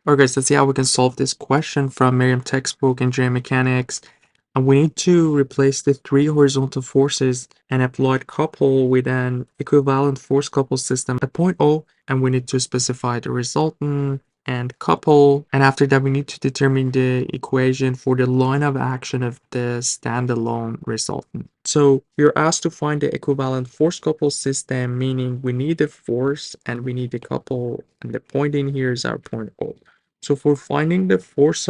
Alright guys, let's see how we can solve this question from Meriam textbook Engineering Mechanics. And we need to replace the three horizontal forces and applied couple with an equivalent force couple system at point O, and we need to specify the resultant and couple. And after that, we need to determine the equation for the line of action of the standalone resultant. So we're asked to find the equivalent force couple system, meaning we need the force and we need the couple, and the point in here is our point O. So for finding the force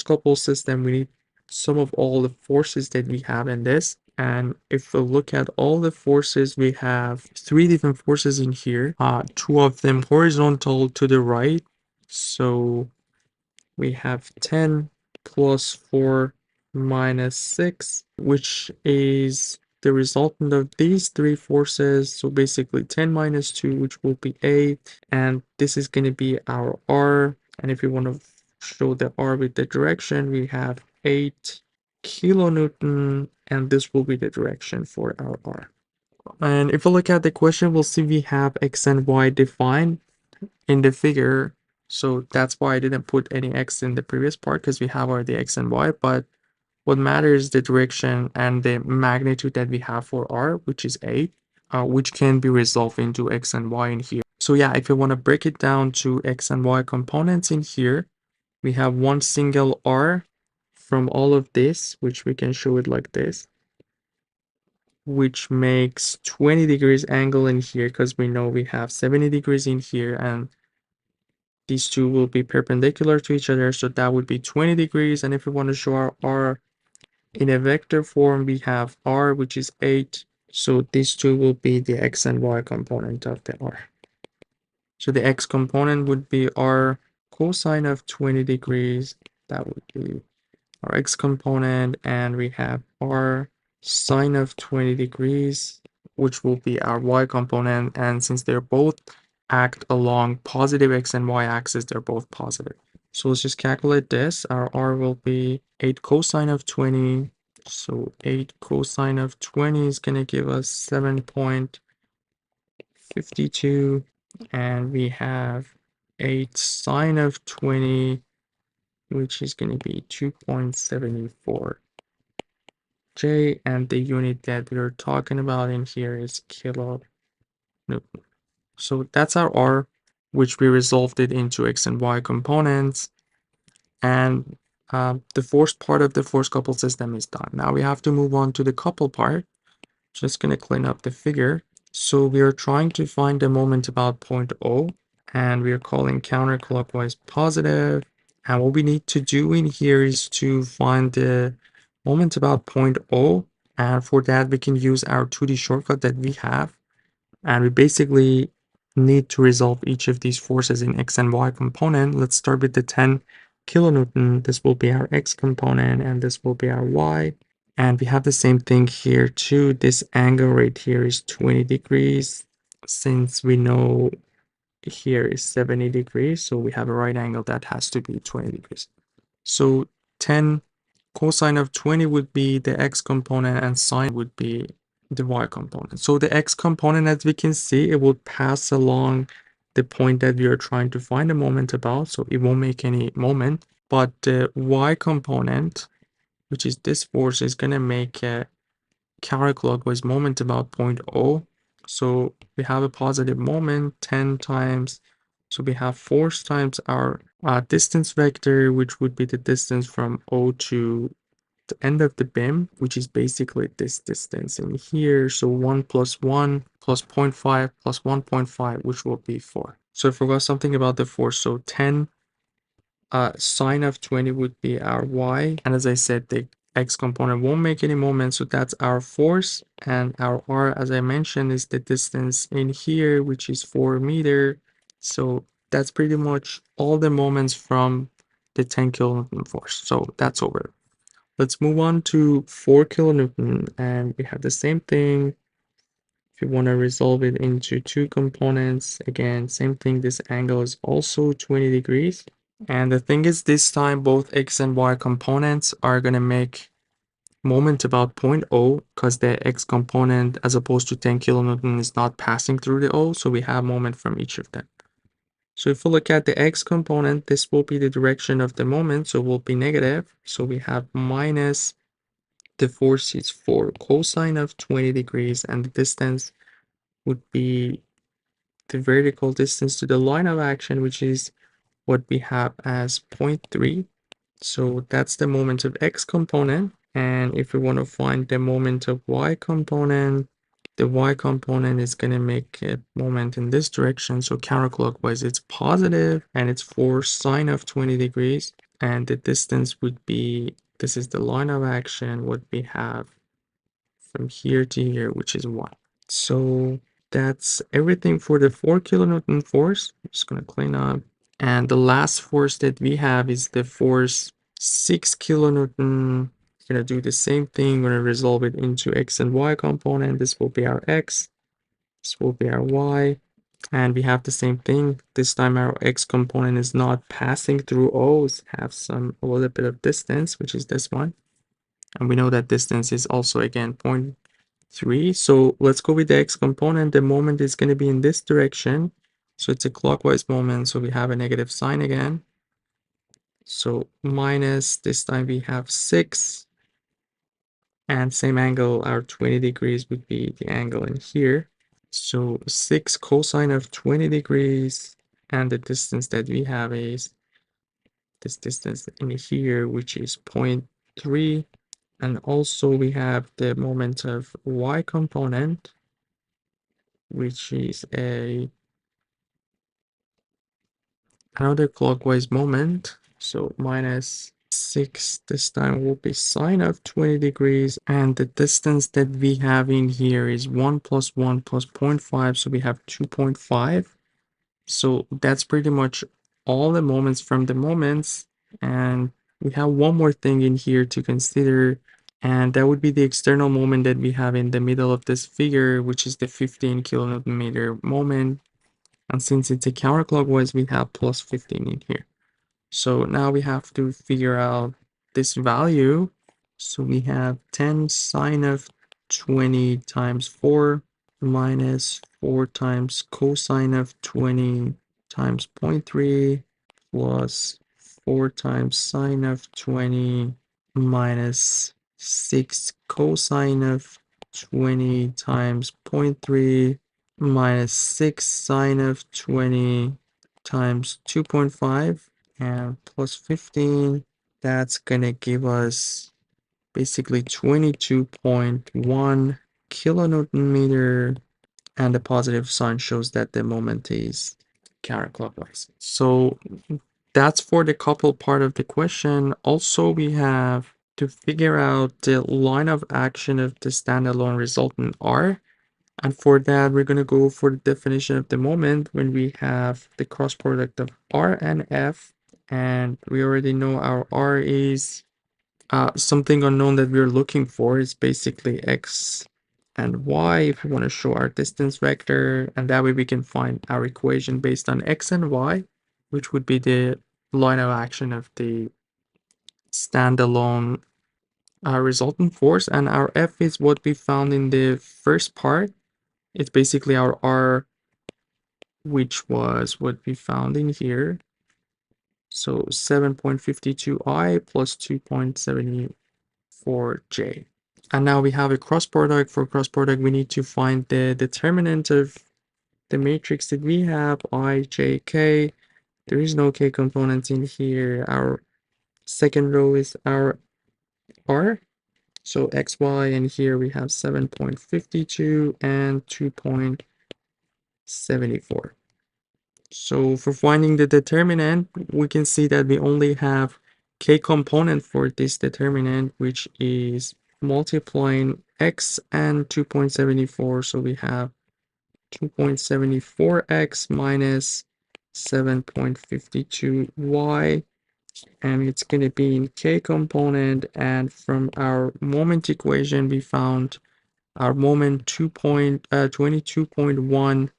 couple system, we need sum of all the forces that we have in this. And if we look at all the forces, we have three different forces in here. Two of them horizontal to the right. So we have 10 plus 4 minus 6, which is the resultant of these three forces. So basically 10 minus 2, which will be A, and this is going to be our R. And if we want to show the R with the direction, we have 8 kilonewton, and this will be the direction for our R. And if we look at the question, we'll see we have X and Y defined in the figure. So that's why I didn't put any X in the previous part, because we have already X and Y. But what matters is the direction and the magnitude that we have for R, which is 8, which can be resolved into X and Y in here. So yeah, if you want to break it down to X and Y components in here, we have one single R from all of this, which we can show it like this, which makes 20 degrees angle in here, because we know we have 70 degrees in here, and these two will be perpendicular to each other, so that would be 20 degrees. And if we want to show our R in a vector form, we have R, which is 8, so these two will be the X and Y component of the R. So the X component would be R cosine of 20 degrees, that would be our X component, and we have R sine of 20 degrees, which will be our Y component. And since they're both act along positive X and Y axis, they're both positive. So let's just calculate this. Our R will be 8 cosine of 20. So 8 cosine of 20 is going to give us 7.52. And we have 8 sine of 20, which is going to be 2.74 J, and the unit that we're talking about in here is kilonewton. So that's our R, which we resolved it into X and Y components, and the force part of the force couple system is done. Now we have to move on to the couple part. Just going to clean up the figure. So we are trying to find the moment about point O, and we are calling counterclockwise positive. And what we need to do in here is to find the moment about point O. And for that, we can use our 2D shortcut that we have. And we basically need to resolve each of these forces in X and Y component. Let's start with the 10 kilonewton. This will be our X component, and this will be our Y. And we have the same thing here too. This angle right here is 20 degrees. Since we know here is 70 degrees, so we have a right angle that has to be 20 degrees. So 10 cosine of 20 would be the X component, and sine would be the Y component. So the X component, as we can see, it will pass along the point that we are trying to find a moment about, so it won't make any moment. But the Y component, which is this force, is going to make a counterclockwise moment about point O. So we have a positive moment 10 times. So we have force times our distance vector, which would be the distance from O to the end of the beam, which is basically this distance in here. So 1 plus 1 plus 0.5 plus 1.5, which will be 4. So I forgot something about the force. So 10 sine of 20 would be our Y. And as I said, the X component won't make any moment, so that's our force. And our R, as I mentioned, is the distance in here, which is 4 meters. So that's pretty much all the moments from the 10 kilonewton force. So that's over. Let's move on to 4 kilonewton, and we have the same thing. If you want to resolve it into two components, again, same thing. This angle is also 20 degrees. And the thing is, this time both X and Y components are going to make moment about point O, because the X component, as opposed to 10 kilonewton, is not passing through the O, so we have moment from each of them. So if we look at the x component, this will be the direction of the moment, so it will be negative. So we have minus the force is 4 cosine of 20 degrees, and the distance would be the vertical distance to the line of action, which is what we have as 0.3. So that's the moment of x component. And if we want to find the moment of y component, the y component is going to make a moment in this direction. So counterclockwise, it's positive, and it's 4 sine of 20 degrees. And the distance would be, this is the line of action, what we have from here to here, which is 1. So that's everything for the 4 kilonewton force. I'm just going to clean up. And the last force that we have is the force 6 kilonewton. We're going to do the same thing. We're going to resolve it into x and y component. This will be our x. This will be our y. And we have the same thing. This time our x component is not passing through O's, have a little bit of distance, which is this one. And we know that distance is also, again, 0.3. So let's go with the x component. The moment is going to be in this direction. So it's a clockwise moment. So we have a negative sign again. So minus, this time we have 6. And same angle, our 20 degrees would be the angle in here. So 6 cosine of 20 degrees. And the distance that we have is this distance in here, which is 0.3. And also we have the moment of y component, which is another clockwise moment. So minus 6 this time will be sine of 20 degrees. And the distance that we have in here is 1 plus 1 plus 0.5. So we have 2.5. So that's pretty much all the moments from the moments. And we have one more thing in here to consider, and that would be the external moment that we have in the middle of this figure, which is the 15 kilonewton meter moment. And since it's a counterclockwise, we have plus 15 in here. So now we have to figure out this value. So we have 10 sine of 20 times 4 minus 4 times cosine of 20 times 0.3 plus 4 times sine of 20 minus 6 cosine of 20 times 0.3 minus 6 sine of 20 times 2.5 and plus 15. That's gonna give us basically 22.1 kilonewton meter, and the positive sign shows that the moment is counterclockwise. So that's for the couple part of the question. Also, we have to figure out the line of action of the standalone resultant R. And for that, we're going to go for the definition of the moment when we have the cross product of R and F. And we already know our R is something unknown that we're looking for is basically X and Y if we want to show our distance vector. And that way we can find our equation based on X and Y, which would be the line of action of the standalone resultant force. And our F is what we found in the first part. It's basically our R, which was what we found in here. So 7.52i plus 2.74j. And now we have a cross product. For cross product, we need to find the determinant of the matrix that we have, I, j, k. There is no k components in here. Our second row is our R. So x, y, and here we have 7.52 and 2.74. So for finding the determinant, we can see that we only have k component for this determinant, which is multiplying x and 2.74. So we have 2.74x minus 7.52y, and it's going to be in k component. And from our moment equation, we found our moment 22.1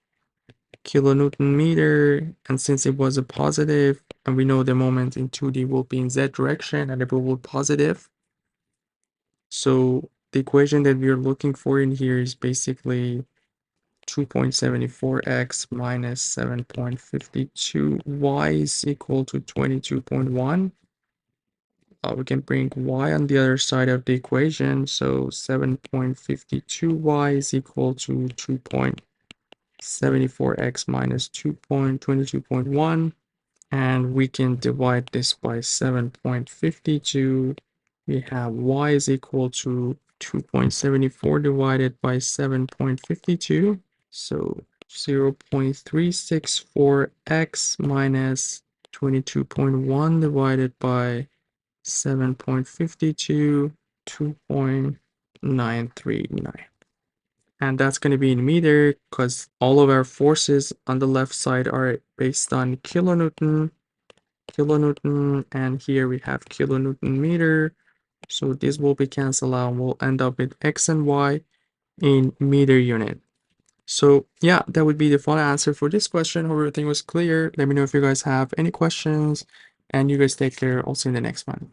kilonewton meter, and since it was a positive, and we know the moment in 2D will be in z direction and it will be positive, so the equation that we are looking for in here is basically 2.74x minus 7.52y is equal to 22.1. We can bring y on the other side of the equation, so 7.52y is equal to 2.74x minus 2.22.1, and we can divide this by 7.52. We have y is equal to 2.74 divided by 7.52, so 0.364x minus 22.1 divided by 7.52, 2.939. And that's going to be in meter because all of our forces on the left side are based on kilonewton, and here we have kilonewton meter. So this will be canceled out and we'll end up with x and y in meter unit. So yeah, that would be the final answer for this question. Hope everything was clear. Let me know if you guys have any questions, and you guys take care. I'll see you in the next one.